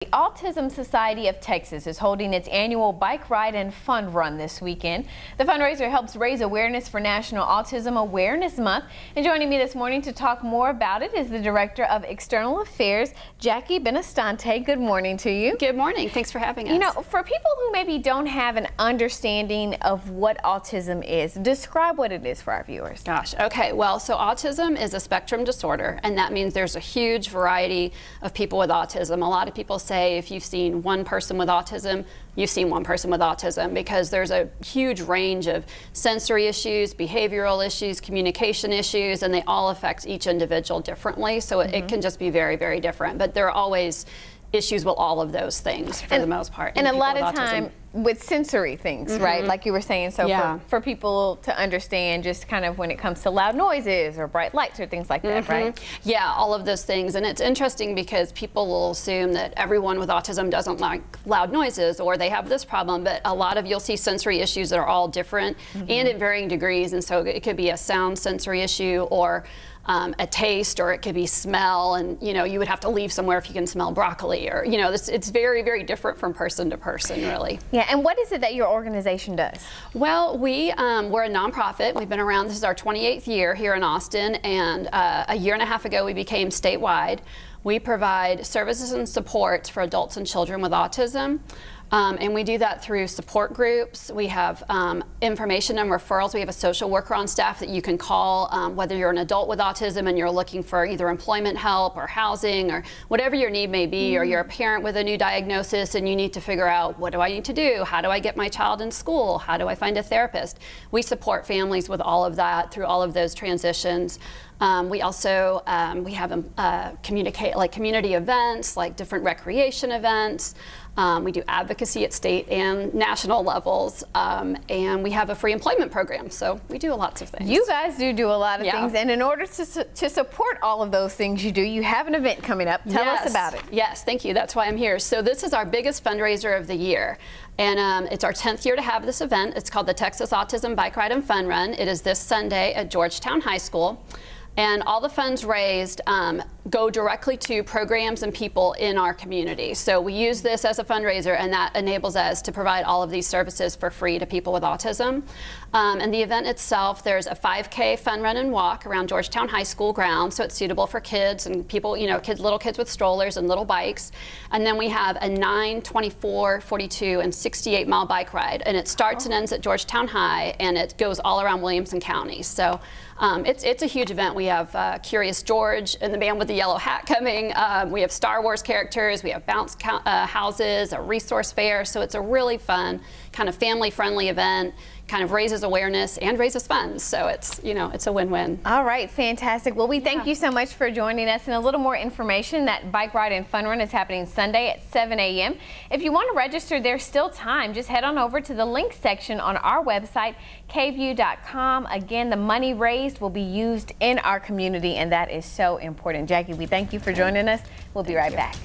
The Autism Society of Texas is holding its annual bike ride and fun run this weekend. The fundraiser helps raise awareness for National Autism Awareness Month. And joining me this morning to talk more about it is the Director of External Affairs, Jackie Benestante. Good morning to you. Good morning. Thanks for having us. You know, for people who maybe don't have an understanding of what autism is, describe what it is for our viewers. Gosh, okay. Well, so autism is a spectrum disorder, and that means there's a huge variety of people with autism. A lot of people say if you've seen one person with autism, you've seen one person with autism, because there's a huge range of sensory issues, behavioral issues, communication issues, and they all affect each individual differently. So it can just be very, very different. But there are always issues with all of those things for the most part. And a lot of time with sensory things, right? Like you were saying, so for people to understand just kind of when it comes to loud noises or bright lights or things like that, right? Yeah, all of those things. And it's interesting because people will assume that everyone with autism doesn't like loud noises or they have this problem, but a lot of you'll see sensory issues that are all different and at varying degrees. And so it could be a sound sensory issue or a taste, or it could be smell, and you know, you would have to leave somewhere if you can smell broccoli, or you know, it's very, very different from person to person, really. Yeah, and what is it that your organization does? Well, we're a nonprofit. We've been around, this is our 28th year here in Austin, and a year and a half ago we became statewide. We provide services and supports for adults and children with autism. And we do that through support groups. We have information and referrals. We have a social worker on staff that you can call, whether you're an adult with autism and you're looking for either employment help or housing or whatever your need may be, or you're a parent with a new diagnosis and you need to figure out, what do I need to do? How do I get my child in school? How do I find a therapist? We support families with all of that through all of those transitions. We also we have community events, like different recreation events. We do advocacy at state and national levels, and we have a free employment program. So we do lots of things. You guys do a lot of things, and in order to support all of those things you do, you have an event coming up. Tell us about it. Yes, thank you. That's why I'm here. So this is our biggest fundraiser of the year. And it's our 10th year to have this event. It's called the Texas Autism Bike Ride and Fun Run. It is this Sunday at Georgetown High School. And all the funds raised go directly to programs and people in our community. So we use this as a fundraiser, and that enables us to provide all of these services for free to people with autism. And the event itself, there's a 5K fun run and walk around Georgetown High School grounds, so it's suitable for kids and people, you know, little kids with strollers and little bikes. And then we have a 9, 24, 42, and 68-mile bike ride, and it starts and ends at Georgetown High, and it goes all around Williamson County. So it's a huge event. We have Curious George and the man with the yellow hat coming. We have Star Wars characters. We have bounce houses, a resource fair. So it's a really fun, kind of family-friendly event. Kind of raises awareness and raises funds. So it's, you know, it's a win-win. All right, fantastic. Well, we thank you so much for joining us. And a little more information, that bike ride and fun run is happening Sunday at 7 a.m. If you want to register, there's still time. Just head on over to the link section on our website, kview.com. Again, the money raised will be used in our community, and that is so important. Jackie, we thank you for joining us. We'll be right back.